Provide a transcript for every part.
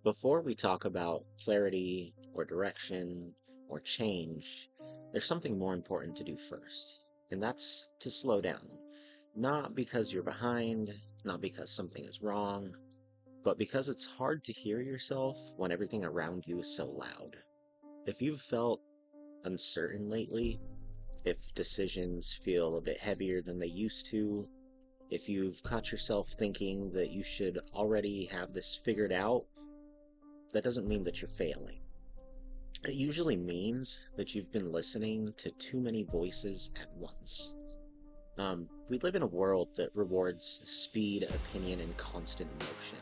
Before we talk about clarity or direction or change, there's something more important to do first, and that's to slow down. Not because you're behind, not because something is wrong, but because it's hard to hear yourself when everything around you is so loud. If you've felt uncertain lately, if decisions feel a bit heavier than they used to, if you've caught yourself thinking that you should already have this figured out, that doesn't mean that you're failing. It usually means that you've been listening to too many voices at once. We live in a world that rewards speed, opinion, and constant motion.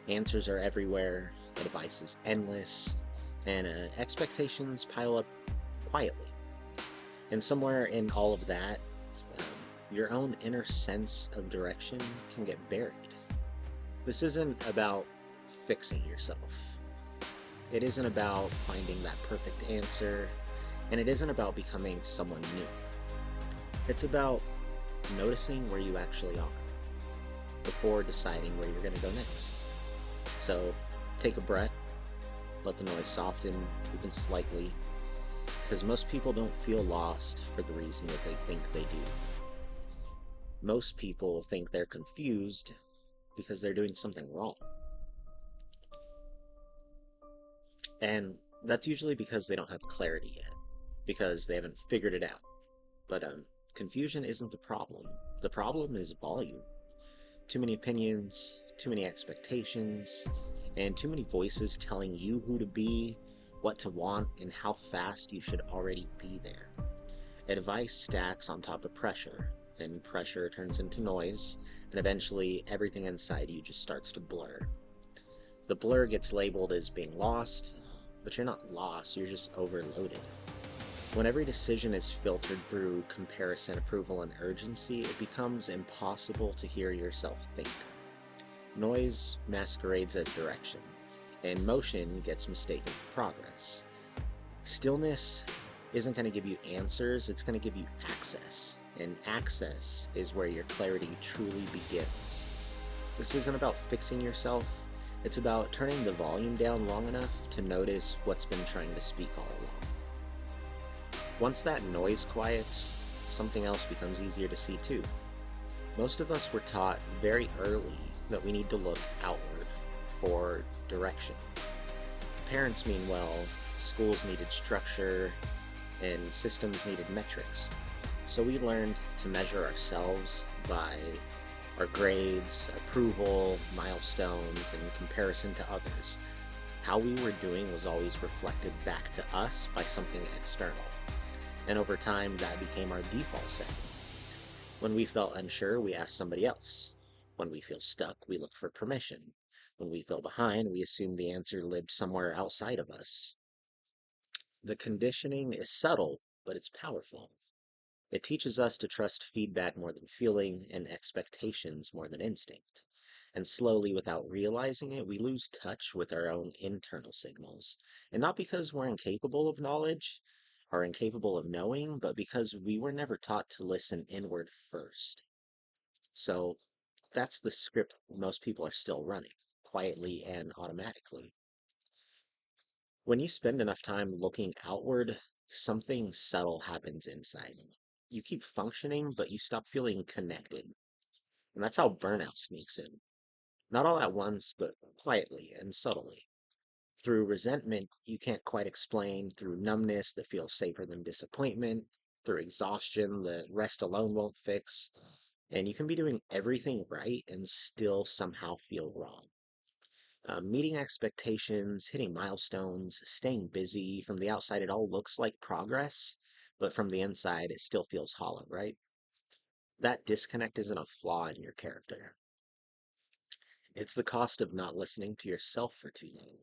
Answers are everywhere, advice is endless, and expectations pile up quietly. And somewhere in all of that, um, your own inner sense of direction can get buried. This isn't about fixing yourself. It isn't about finding that perfect answer, and it isn't about becoming someone new. It's about noticing where you actually are before deciding where you're going to go next. So take a breath, let the noise soften even slightly, because most people don't feel lost for the reason that they think they do. Most people think they're confused because they're doing something wrong. And that's usually because they don't have clarity yet, because they haven't figured it out. But confusion isn't the problem. The problem is volume. Too many opinions, too many expectations, and too many voices telling you who to be, what to want, and how fast you should already be there. Advice stacks on top of pressure, and pressure turns into noise, and eventually everything inside you just starts to blur. The blur gets labeled as being lost, but you're not lost, you're just overloaded. When every decision is filtered through comparison, approval, and urgency, it becomes impossible to hear yourself think. Noise masquerades as direction, and motion gets mistaken for progress. Stillness isn't going to give you answers, it's going to give you access. And access is where your clarity truly begins. This isn't about fixing yourself, it's about turning the volume down long enough to notice what's been trying to speak all along. Once that noise quiets, something else becomes easier to see too. Most of us were taught very early that we need to look outward for direction. Parents mean well, schools needed structure, and systems needed metrics. So we learned to measure ourselves by our grades, approval, milestones, and comparison to others. How we were doing was always reflected back to us by something external. And over time, that became our default setting. When we felt unsure, we asked somebody else. When we feel stuck, we look for permission. When we feel behind, we assume the answer lived somewhere outside of us. The conditioning is subtle, but it's powerful. It teaches us to trust feedback more than feeling and expectations more than instinct. And slowly, without realizing it, we lose touch with our own internal signals. And not because we're incapable of knowledge or incapable of knowing, but because we were never taught to listen inward first. So that's the script most people are still running, quietly and automatically. When you spend enough time looking outward, something subtle happens inside. You keep functioning, but you stop feeling connected. And that's how burnout sneaks in. Not all at once, but quietly and subtly. Through resentment you can't quite explain, through numbness that feels safer than disappointment, through exhaustion that rest alone won't fix. And you can be doing everything right and still somehow feel wrong. Meeting expectations, hitting milestones, staying busy. From the outside, it all looks like progress, but from the inside, it still feels hollow, right? That disconnect isn't a flaw in your character. It's the cost of not listening to yourself for too long.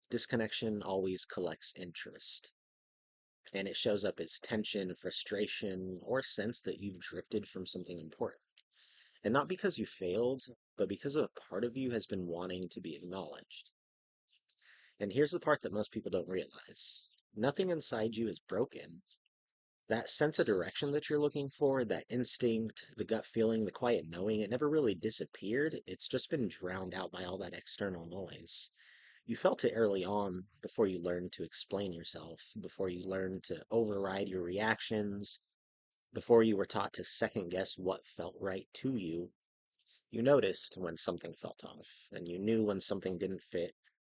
Disconnection always collects interest, and it shows up as tension, frustration, or a sense that you've drifted from something important. And not because you failed, but because a part of you has been wanting to be acknowledged. And here's the part that most people don't realize. Nothing inside you is broken. That sense of direction that you're looking for, that instinct, the gut feeling, the quiet knowing, it never really disappeared. It's just been drowned out by all that external noise. You felt it early on before you learned to explain yourself, before you learned to override your reactions, before you were taught to second guess what felt right to you. You noticed when something felt off, and you knew when something didn't fit,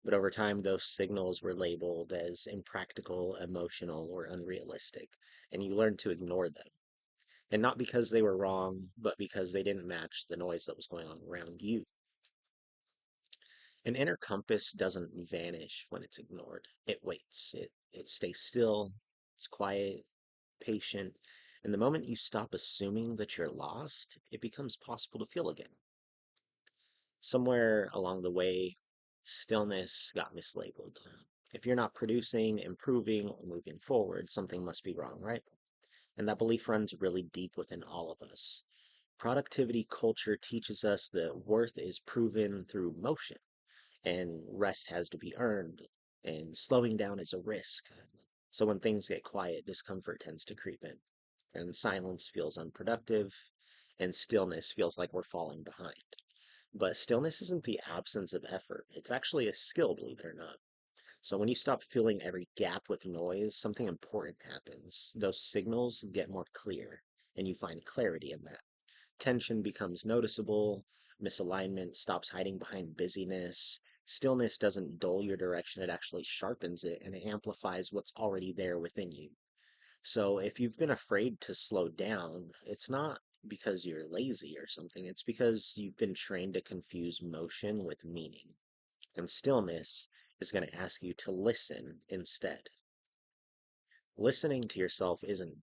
but over time those signals were labeled as impractical, emotional, or unrealistic, and you learned to ignore them. And not because they were wrong, but because they didn't match the noise that was going on around you. An inner compass doesn't vanish when it's ignored. It waits. It stays still. It's quiet, patient. And the moment you stop assuming that you're lost, it becomes possible to feel again. Somewhere along the way, stillness got mislabeled. If you're not producing, improving, or moving forward, something must be wrong, right? And that belief runs really deep within all of us. Productivity culture teaches us that worth is proven through motion, and rest has to be earned, and slowing down is a risk. So when things get quiet, discomfort tends to creep in, and silence feels unproductive, and stillness feels like we're falling behind. But stillness isn't the absence of effort, it's actually a skill, believe it or not. So when you stop filling every gap with noise, something important happens. Those signals get more clear, and you find clarity in that. Tension becomes noticeable, misalignment stops hiding behind busyness, stillness doesn't dull your direction, it actually sharpens it and it amplifies what's already there within you. So if you've been afraid to slow down, it's not because you're lazy or something, it's because you've been trained to confuse motion with meaning. And stillness is going to ask you to listen instead. Listening to yourself isn't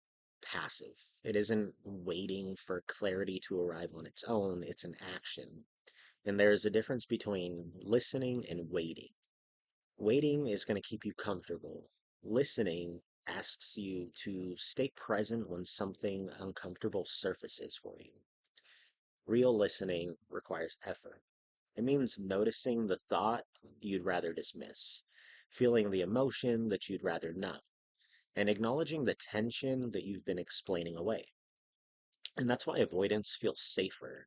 passive. It isn't waiting for clarity to arrive on its own. It's an action. And there's a difference between listening and waiting. Waiting is going to keep you comfortable. Listening asks you to stay present when something uncomfortable surfaces for you. Real listening requires effort. It means noticing the thought you'd rather dismiss, feeling the emotion that you'd rather numb, and acknowledging the tension that you've been explaining away. And that's why avoidance feels safer.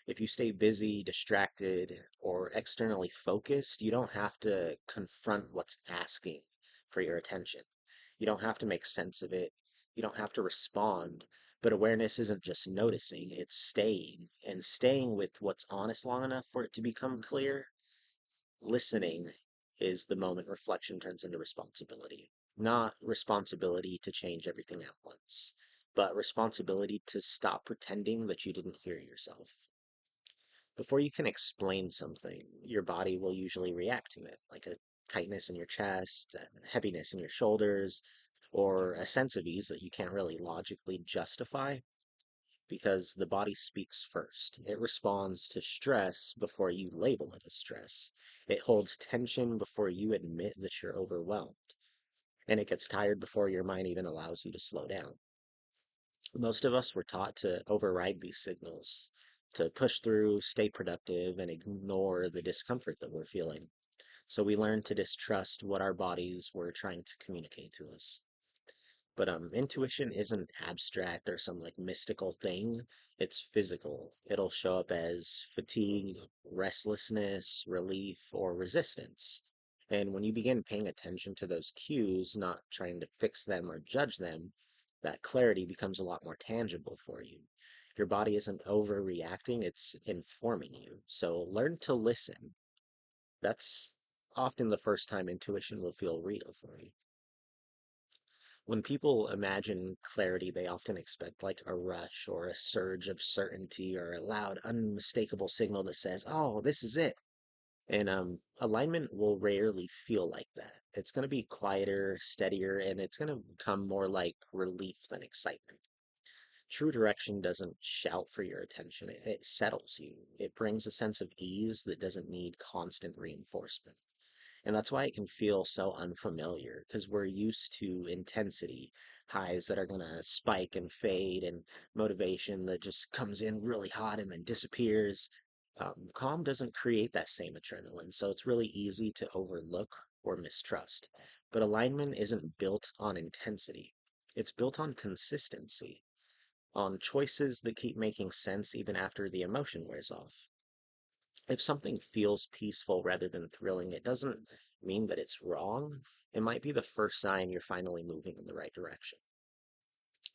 If you stay busy, distracted, or externally focused, you don't have to confront what's asking for your attention. You don't have to make sense of it. You don't have to respond. But awareness isn't just noticing, it's staying. And staying with what's honest long enough for it to become clear. Listening is the moment reflection turns into responsibility. Not responsibility to change everything at once, but responsibility to stop pretending that you didn't hear yourself. Before you can explain something, your body will usually react to it, like a tightness in your chest, a heaviness in your shoulders, or a sense of ease that you can't really logically justify because the body speaks first. It responds to stress before you label it as stress. It holds tension before you admit that you're overwhelmed. And it gets tired before your mind even allows you to slow down. Most of us were taught to override these signals, to push through, stay productive, and ignore the discomfort that we're feeling. So we learn to distrust what our bodies were trying to communicate to us. But intuition isn't abstract or some like mystical thing. It's physical. It'll show up as fatigue, restlessness, relief, or resistance. And when you begin paying attention to those cues, not trying to fix them or judge them, that clarity becomes a lot more tangible for you. Your body isn't overreacting, it's informing you. So learn to listen. That's often the first time intuition will feel real for you. When people imagine clarity, they often expect like a rush or a surge of certainty or a loud, unmistakable signal that says, oh, this is it. And alignment will rarely feel like that. It's going to be quieter, steadier, and it's going to come more like relief than excitement. True direction doesn't shout for your attention, it settles you. It brings a sense of ease that doesn't need constant reinforcement. And that's why it can feel so unfamiliar because we're used to intensity, highs that are going to spike and fade, and motivation that just comes in really hot and then disappears. Calm doesn't create that same adrenaline, so it's really easy to overlook or mistrust. But alignment isn't built on intensity, it's built on consistency, on choices that keep making sense even after the emotion wears off. If something feels peaceful rather than thrilling, it doesn't mean that it's wrong. It might be the first sign you're finally moving in the right direction.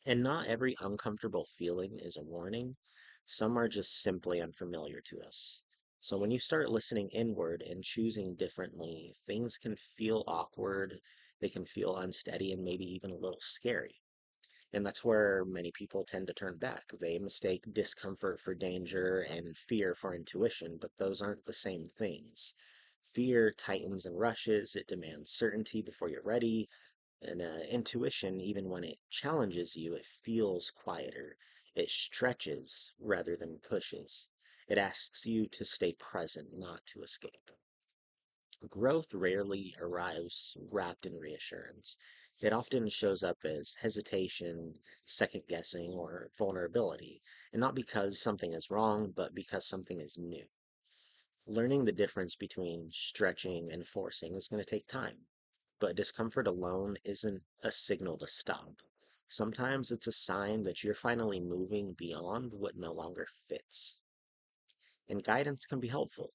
And not every uncomfortable feeling is a warning. Some are just simply unfamiliar to us. So when you start listening inward and choosing differently, things can feel awkward, they can feel unsteady, and maybe even a little scary. And that's where many people tend to turn back. They mistake discomfort for danger and fear for intuition, but those aren't the same things. Fear tightens and rushes, it demands certainty before you're ready, and intuition, even when it challenges you, it feels quieter. It stretches rather than pushes. It asks you to stay present, not to escape. Growth rarely arrives wrapped in reassurance. It often shows up as hesitation, second guessing, or vulnerability, and not because something is wrong, but because something is new. Learning the difference between stretching and forcing is going to take time, but discomfort alone isn't a signal to stop. Sometimes it's a sign that you're finally moving beyond what no longer fits. And guidance can be helpful.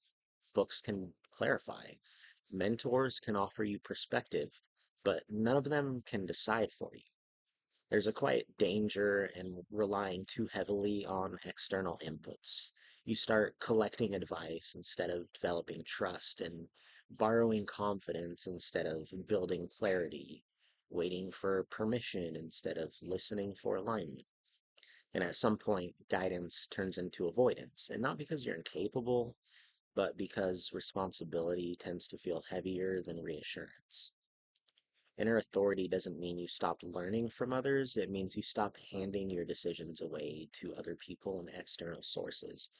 Books can clarify. Mentors can offer you perspective, but none of them can decide for you. There's a quiet danger in relying too heavily on external inputs. You start collecting advice instead of developing trust, and borrowing confidence instead of building clarity, waiting for permission instead of listening for alignment. And at some point, guidance turns into avoidance, and not because you're incapable, but because responsibility tends to feel heavier than reassurance. Inner authority doesn't mean you stop learning from others, it means you stop handing your decisions away to other people and external sources.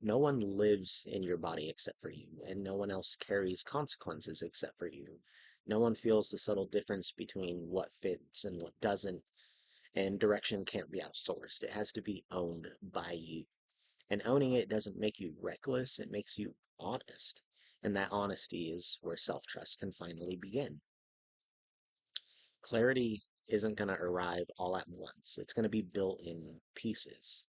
No one lives in your body except for you, and no one else carries consequences except for you. No one feels the subtle difference between what fits and what doesn't, and direction can't be outsourced. It has to be owned by you. And owning it doesn't make you reckless, it makes you honest. And that honesty is where self trust can finally begin. Clarity isn't going to arrive all at once, it's going to be built in pieces.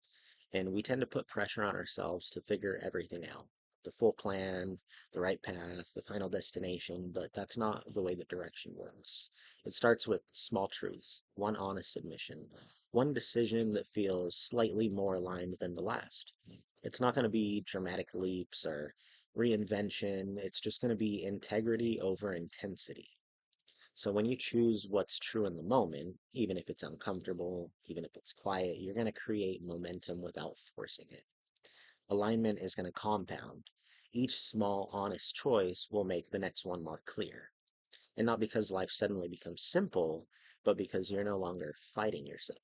And we tend to put pressure on ourselves to figure everything out, the full plan, the right path, the final destination, but that's not the way that direction works. It starts with small truths, one honest admission, one decision that feels slightly more aligned than the last. It's not going to be dramatic leaps or reinvention, it's just going to be integrity over intensity. So when you choose what's true in the moment, even if it's uncomfortable, even if it's quiet, you're going to create momentum without forcing it. Alignment is going to compound. Each small, honest choice will make the next one more clear. And not because life suddenly becomes simple, but because you're no longer fighting yourself.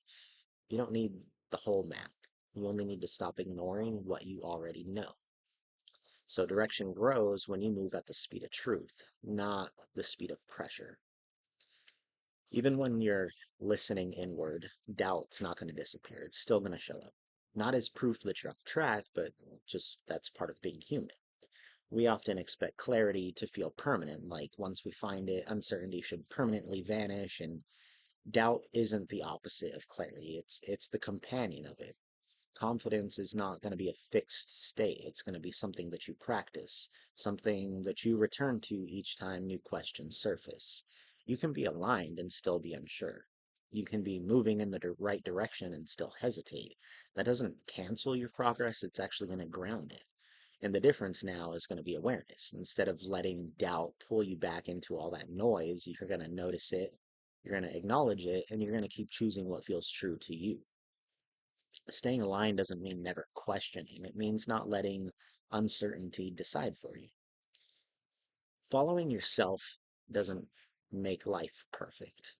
You don't need the whole map. You only need to stop ignoring what you already know. So direction grows when you move at the speed of truth, not the speed of pressure. Even when you're listening inward, doubt's not going to disappear. It's still going to show up. Not as proof that you're off track, but just that's part of being human. We often expect clarity to feel permanent, like once we find it, uncertainty should permanently vanish, and doubt isn't the opposite of clarity. It's the companion of it. Confidence is not going to be a fixed state. It's going to be something that you practice, something that you return to each time new questions surface. You can be aligned and still be unsure. You can be moving in the right direction and still hesitate. That doesn't cancel your progress, it's actually going to ground it. And the difference now is going to be awareness. Instead of letting doubt pull you back into all that noise, you're going to notice it, you're going to acknowledge it, and you're going to keep choosing what feels true to you. Staying aligned doesn't mean never questioning, it means not letting uncertainty decide for you. Following yourself doesn't make life perfect,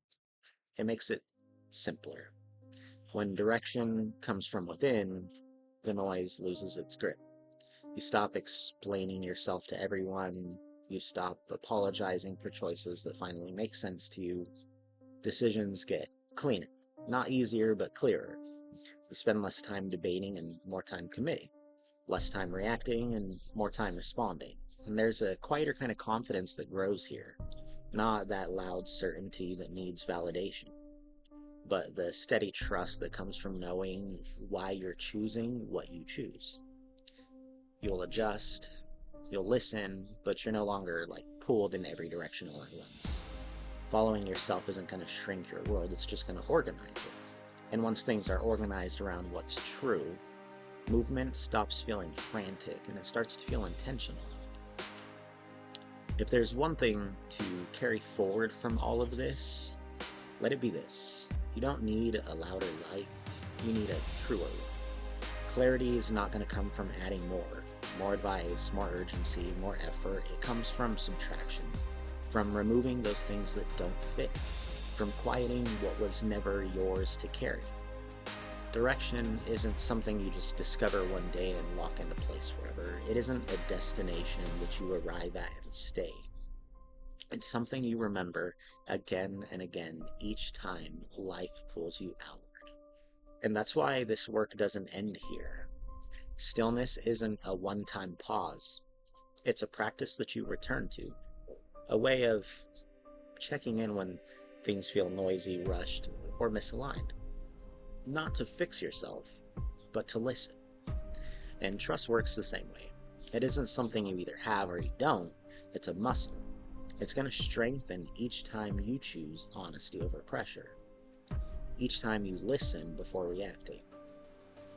it makes it simpler. When direction comes from within, the noise loses its grip. You stop explaining yourself to everyone, you stop apologizing for choices that finally make sense to you. Decisions get cleaner, not easier, but clearer. You spend less time debating and more time committing, less time reacting and more time responding. And there's a quieter kind of confidence that grows here, not that loud certainty that needs validation, but the steady trust that comes from knowing why you're choosing what you choose. You'll adjust, You'll listen, but you're no longer like pulled in every direction all at once. Following yourself isn't going to shrink your world, it's just going to organize it. And once things are organized around what's true, movement stops feeling frantic and it starts to feel intentional. If there's one thing to carry forward from all of this, let it be this. You don't need a louder life, you need a truer one. Clarity is not going to come from adding more advice, more urgency, more effort. It comes from subtraction, from removing those things that don't fit, from quieting what was never yours to carry. Direction isn't something you just discover one day and lock into place forever. It isn't a destination that you arrive at and stay. It's something you remember again and again each time life pulls you outward. And that's why this work doesn't end here. Stillness isn't a one-time pause. It's a practice that you return to, a way of checking in when things feel noisy, rushed, or misaligned. Not to fix yourself, but to listen. And trust works the same way. It isn't something you either have or you don't, it's a muscle. It's going to strengthen each time you choose honesty over pressure. Each time you listen before reacting.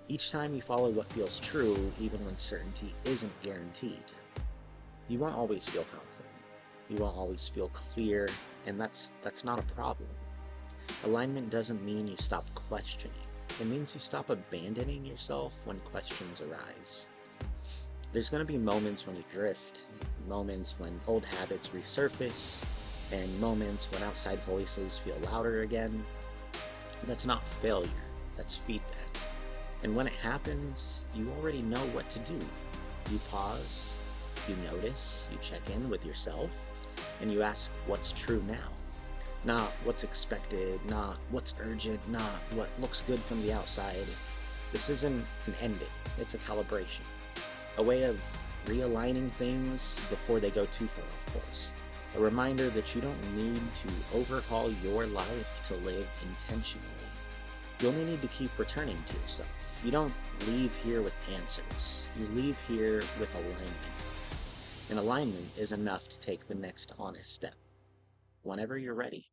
Each time you follow what feels true, even when certainty isn't guaranteed. You won't always feel confident. You won't always feel clear, and that's not a problem. Alignment doesn't mean you stop questioning. It means you stop abandoning yourself when questions arise. There's going to be moments when you drift, moments when old habits resurface, and moments when outside voices feel louder again. That's not failure, that's feedback. And when it happens, you already know what to do. You pause, you notice, you check in with yourself, and you ask what's true now. Not what's expected, not what's urgent, not what looks good from the outside. This isn't an ending, it's a calibration. A way of realigning things before they go too far, of course. A reminder that you don't need to overhaul your life to live intentionally. You only need to keep returning to yourself. You don't leave here with answers. You leave here with alignment. And alignment is enough to take the next honest step, whenever you're ready.